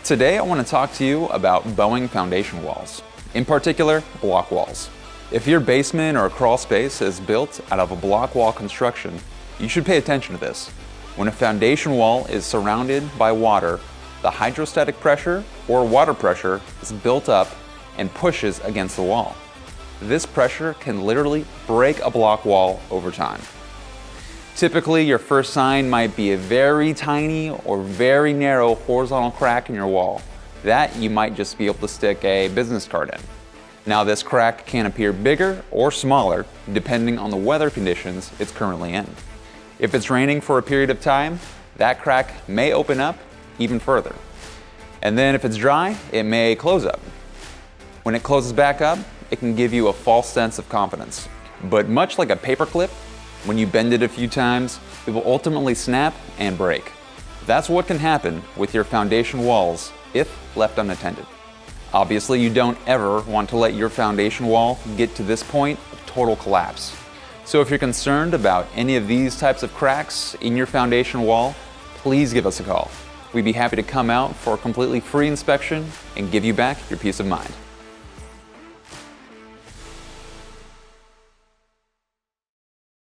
Today I want to talk to you about bowing foundation walls, in particular block walls. If your basement or crawl space is built out of a block wall construction, you should pay attention to this. When a foundation wall is surrounded by water, the hydrostatic pressure or water pressure is built up and pushes against the wall. This pressure can literally break a block wall over time. Typically, your first sign might be a very tiny or very narrow horizontal crack in your wall that you might just be able to stick a business card in. Now, this crack can appear bigger or smaller depending on the weather conditions it's currently in. If it's raining for a period of time, that crack may open up even further. And then if it's dry, it may close up. When it closes back up, it can give you a false sense of confidence. But much like a paperclip, when you bend it a few times, it will ultimately snap and break. That's what can happen with your foundation walls if left unattended. Obviously, you don't ever want to let your foundation wall get to this point of total collapse. So if you're concerned about any of these types of cracks in your foundation wall, please give us a call. We'd be happy to come out for a completely free inspection and give you back your peace of mind.